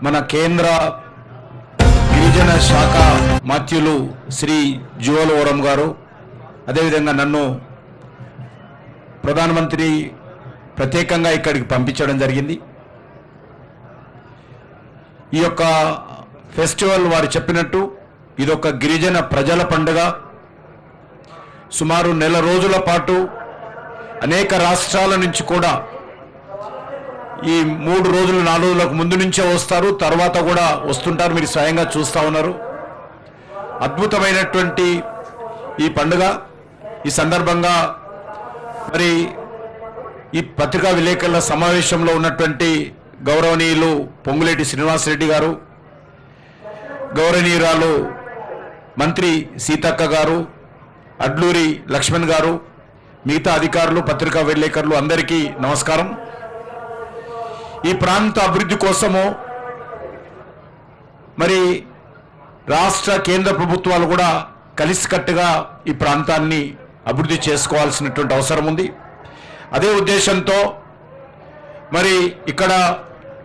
మన కేంద్ర గిరిజన శాఖ మాత్యులు శ్రీ జువలవరం గారు అదేవిధంగా నన్ను ప్రధానమంత్రి ప్రత్యేకంగా ఇక్కడికి పంపించడం జరిగింది. ఈ యొక్క ఫెస్టివల్ వారు చెప్పినట్టు ఇదొక గిరిజన ప్రజల పండుగ. సుమారు నెల రోజుల పాటు అనేక రాష్ట్రాల నుంచి కూడా ఈ 3 రోజులు 4 రోజులకు ముందు నుంచే వస్తారు, తర్వాత కూడా వస్తుంటారు. మీరు స్వయంగా చూస్తూ ఉన్నారు. అద్భుతమైనటువంటి ఈ పండుగ. ఈ సందర్భంగా మరి ఈ పత్రికా విలేకరుల సమావేశంలో ఉన్నటువంటి గౌరవనీయులు పొంగులేటి శ్రీనివాసరెడ్డి గారు, గౌరవనీయురాలు మంత్రి సీతక్క గారు, అడ్లూరి లక్ష్మణ్ గారు, మిగతా అధికారులు, పత్రికా విలేకరులు అందరికీ నమస్కారం. ఈ ప్రాంత అభివృద్ధి కోసము మరి రాష్ట్ర కేంద్ర ప్రభుత్వాలు కూడా కలిసికట్టుగా ఈ ప్రాంతాన్ని అభివృద్ధి చేసుకోవాల్సినటువంటి అవసరం ఉంది. అదే ఉద్దేశంతో మరి ఇక్కడ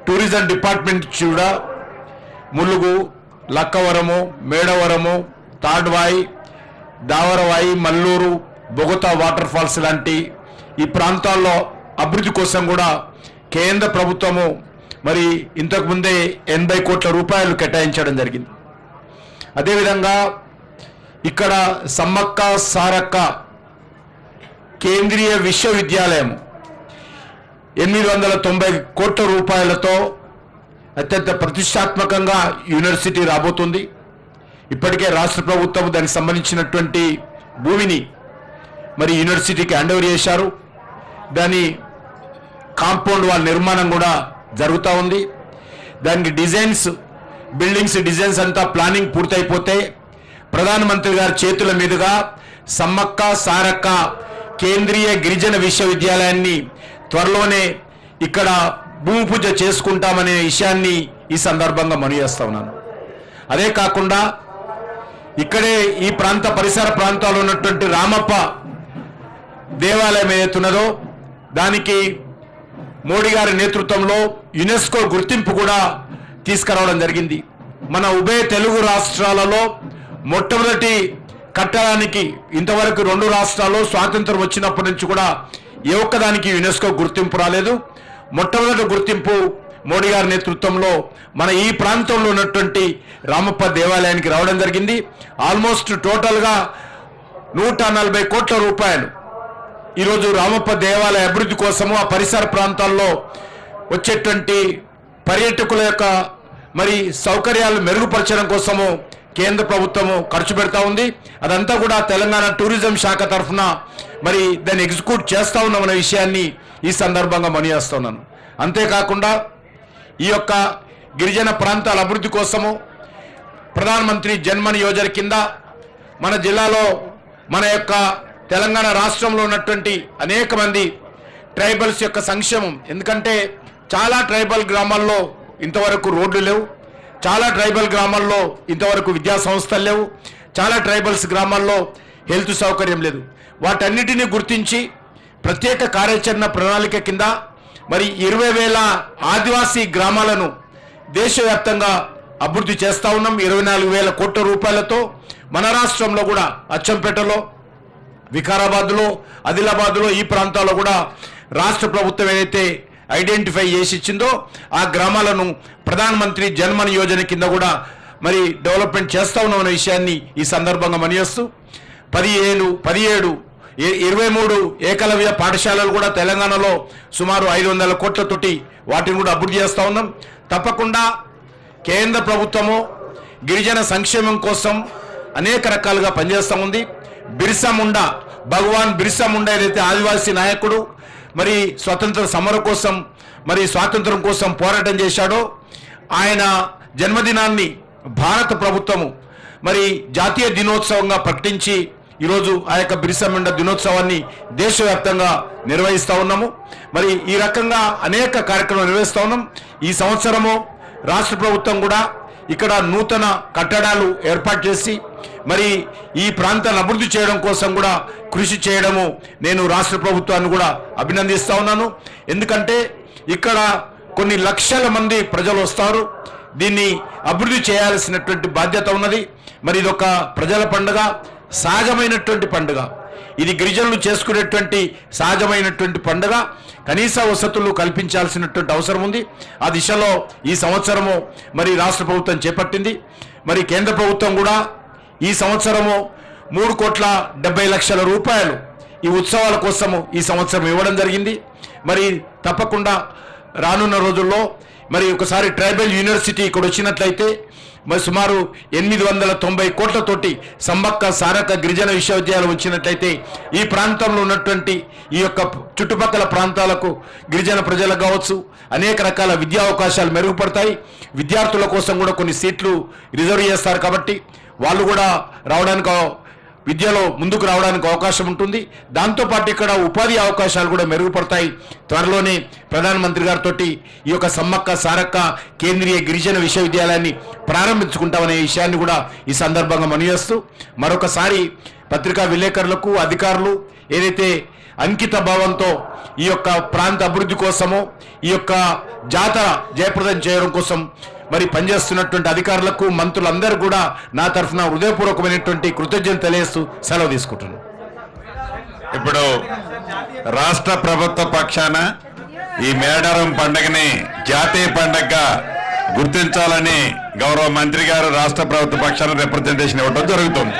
టూరిజం డిపార్ట్మెంట్ కూడా ములుగు, లక్కవరము, మేడవరము, తాడ్వాయి, దావరవాయి, మల్లూరు, బొగతా వాటర్ ఫాల్స్ లాంటి ఈ ప్రాంతాల్లో అభివృద్ధి కోసం కూడా కేంద్ర ప్రభుత్వము మరి ఇంతకుముందే 80 కోట్ల రూపాయలు కేటాయించడం జరిగింది. అదేవిధంగా ఇక్కడ సమ్మక్క సారక్క కేంద్రీయ విశ్వవిద్యాలయం 890 కోట్ల రూపాయలతో అత్యంత ప్రతిష్టాత్మకంగా యూనివర్సిటీ రాబోతుంది. ఇప్పటికే రాష్ట్ర ప్రభుత్వం దానికి సంబంధించినటువంటి భూమిని మరి యూనివర్సిటీకి హ్యాండ్ ఓవర్ చేశారు. దాని కాంపౌండ్ వాల్ నిర్మాణం కూడా జరుగుతూ ఉంది. దానికి బిల్డింగ్స్ డిజైన్స్ అంతా ప్లానింగ్ పూర్తయిపోతే ప్రధానమంత్రి గారి చేతుల మీదుగా సమ్మక్క సారక్క కేంద్రీయ గిరిజన విశ్వవిద్యాలయాన్ని త్వరలోనే ఇక్కడ భూమి పూజ చేసుకుంటామనే విషయాన్ని ఈ సందర్భంగా మనవి చేస్తా ఉన్నాను. అదే కాకుండా ఇక్కడే ఈ ప్రాంత పరిసర ప్రాంతాల్లో ఉన్నటువంటి రామప్ప దేవాలయం ఏదైతున్నదో దానికి మోడీ గారి నేతృత్వంలో యునెస్కో గుర్తింపు కూడా తీసుకురావడం జరిగింది. మన ఉభయ తెలుగు రాష్ట్రాలలో మొట్టమొదటి కట్టడానికి ఇంతవరకు 2 రాష్ట్రాల్లో స్వాతంత్రం వచ్చినప్పటి నుంచి కూడా ఏ ఒక్కదానికి యునెస్కో గుర్తింపు రాలేదు. మొట్టమొదటి గుర్తింపు మోడీ గారి నేతృత్వంలో మన ఈ ప్రాంతంలో ఉన్నటువంటి రామప్ప దేవాలయానికి రావడం జరిగింది. ఆల్మోస్ట్ టోటల్గా 140 కోట్ల రూపాయలు ఈరోజు రామప్ప దేవాలయ అభివృద్ధి కోసము, ఆ పరిసర ప్రాంతాల్లో వచ్చేటువంటి పర్యాటకుల యొక్క మరి సౌకర్యాలు మెరుగుపరచడం కోసము కేంద్ర ప్రభుత్వము ఖర్చు పెడతా ఉంది. అదంతా కూడా తెలంగాణ టూరిజం శాఖ తరఫున మరి దాన్ని ఎగ్జిక్యూట్ చేస్తూ ఉన్నామనే విషయాన్ని ఈ సందర్భంగా మనయేస్తున్నాను. అంతేకాకుండా ఈ యొక్క గిరిజన ప్రాంతాల అభివృద్ధి కోసము ప్రధానమంత్రి జన్మన్ యోజన కింద మన జిల్లాలో మన యొక్క తెలంగాణ రాష్ట్రంలో ఉన్నటువంటి అనేక మంది ట్రైబల్స్ యొక్క సంక్షేమం, ఎందుకంటే చాలా ట్రైబల్ గ్రామాల్లో ఇంతవరకు రోడ్లు లేవు, చాలా ట్రైబల్ గ్రామాల్లో ఇంతవరకు విద్యా సంస్థలు లేవు, చాలా ట్రైబల్స్ గ్రామాల్లో హెల్త్ సౌకర్యం లేదు. వాటన్నిటిని గుర్తించి ప్రత్యేక కార్యాచరణ ప్రణాళిక కింద మరి 20,000 ఆదివాసీ గ్రామాలను దేశవ్యాప్తంగా అభివృద్ధి చేస్తూ ఉన్నాం. 24,000 కోట్ల రూపాయలతో మన రాష్ట్రంలో కూడా అచ్చంపేటలో, వికారాబాద్లో, ఆదిలాబాద్లో ఈ ప్రాంతాల్లో కూడా రాష్ట్ర ప్రభుత్వం ఏదైతే ఐడెంటిఫై చేసి ఇచ్చిందో ఆ గ్రామాలను ప్రధానమంత్రి జన్మన్ యోజన కింద కూడా మరి డెవలప్మెంట్ చేస్తూ ఉన్నామనే విషయాన్ని ఈ సందర్భంగా మనయేస్తూ 23 ఏకలవ్య పాఠశాలలు కూడా తెలంగాణలో సుమారు 500 కోట్లతోటి వాటిని కూడా అభివృద్ధి చేస్తూ ఉన్నాం. తప్పకుండా కేంద్ర ప్రభుత్వము గిరిజన సంక్షేమం కోసం అనేక రకాలుగా పనిచేస్తూ ఉంది. భగవాన్ బిర్సా ముండా ఏదైతే ఆదివాసీ నాయకుడు మరి స్వాతంత్ర సమర కోసం మరి స్వాతంత్రం కోసం పోరాటం చేశాడో ఆయన జన్మదినాన్ని భారత ప్రభుత్వము మరి జాతీయ దినోత్సవంగా ప్రకటించి ఈరోజు ఆ యొక్క బిర్సా ముండా దినోత్సవాన్ని దేశవ్యాప్తంగా నిర్వహిస్తూ ఉన్నాము. మరి ఈ రకంగా అనేక కార్యక్రమాలు నిర్వహిస్తూ ఉన్నాం. ఈ సంవత్సరము రాష్ట్ర ప్రభుత్వం కూడా ఇక్కడ నూతన కట్టడాలు ఏర్పాటు చేసి మరి ఈ ప్రాంతాన్ని అభివృద్ధి చేయడం కోసం కూడా కృషి చేయడము నేను రాష్ట్ర ప్రభుత్వాన్ని కూడా అభినందిస్తా ఉన్నాను. ఎందుకంటే ఇక్కడ కొన్ని లక్షల మంది ప్రజలు వస్తారు, దీన్ని అభివృద్ధి చేయాల్సినటువంటి బాధ్యత ఉన్నది. మరి ఇదొక ప్రజల పండుగ, సహజమైనటువంటి పండుగ. ఇది గిరిజనులు చేసుకునేటువంటి సహజమైనటువంటి పండుగ. కనీస వసతులు కల్పించాల్సినటువంటి అవసరం ఉంది. ఆ దిశలో ఈ సంవత్సరము మరి రాష్ట్ర ప్రభుత్వం చేపట్టింది. మరి కేంద్ర ప్రభుత్వం కూడా ఈ సంవత్సరము 3,70,00,000 రూపాయలు ఈ ఉత్సవాల కోసము ఈ సంవత్సరం ఇవ్వడం జరిగింది. మరి తప్పకుండా రానున్న రోజుల్లో మరి ఒకసారి ట్రైబల్ యూనివర్సిటీ ఇక్కడ వచ్చినట్లయితే మరి సుమారు 890 కోట్లతోటి సమ్మక్క సారక్క గిరిజన విశ్వవిద్యాలయం వచ్చినట్లయితే ఈ ప్రాంతంలో ఉన్నటువంటి ఈ యొక్క చుట్టుపక్కల ప్రాంతాలకు గిరిజన ప్రజలకు కావచ్చు అనేక రకాల విద్యా అవకాశాలు మెరుగుపడతాయి. విద్యార్థుల కోసం కూడా కొన్ని సీట్లు రిజర్వ్ చేస్తారు కాబట్టి వాళ్ళు కూడా రావడానికి విద్యలో ముందుకు రావడానికి అవకాశం ఉంటుంది. దాంతోపాటు ఇక్కడ ఉపాధి అవకాశాలు కూడా మెరుగుపడతాయి. త్వరలోనే ప్రధానమంత్రి గారితో ఈ యొక్క సమ్మక్క సారక్క కేంద్రీయ గిరిజన విశ్వవిద్యాలయాన్ని ప్రారంభించుకుంటామనే విషయాన్ని కూడా ఈ సందర్భంగా మనవిస్తూ మరొకసారి పత్రికా విలేకరులకు అధికారులు ఏదైతే అంకిత భావంతో ఈ యొక్క ప్రాంత అభివృద్ధి కోసమో ఈ యొక్క జాతర జయప్రదం చేయడం కోసం మరి పనిచేస్తున్నటువంటి అధికారులకు మంత్రులందరూ కూడా నా తరఫున హృదయపూర్వకమైనటువంటి కృతజ్ఞతలు తెలియజేస్తూ సెలవు తీసుకుంటున్నాను. ఇప్పుడు రాష్ట్ర ప్రభుత్వ పక్షాన ఈ మేడారం పండుగని జాతీయ పండుగగా గుర్తించాలని గౌరవ మంత్రి గారు రాష్ట్ర ప్రభుత్వ పక్షాన రిప్రజెంటేషన్ ఇవ్వడం జరుగుతుంది.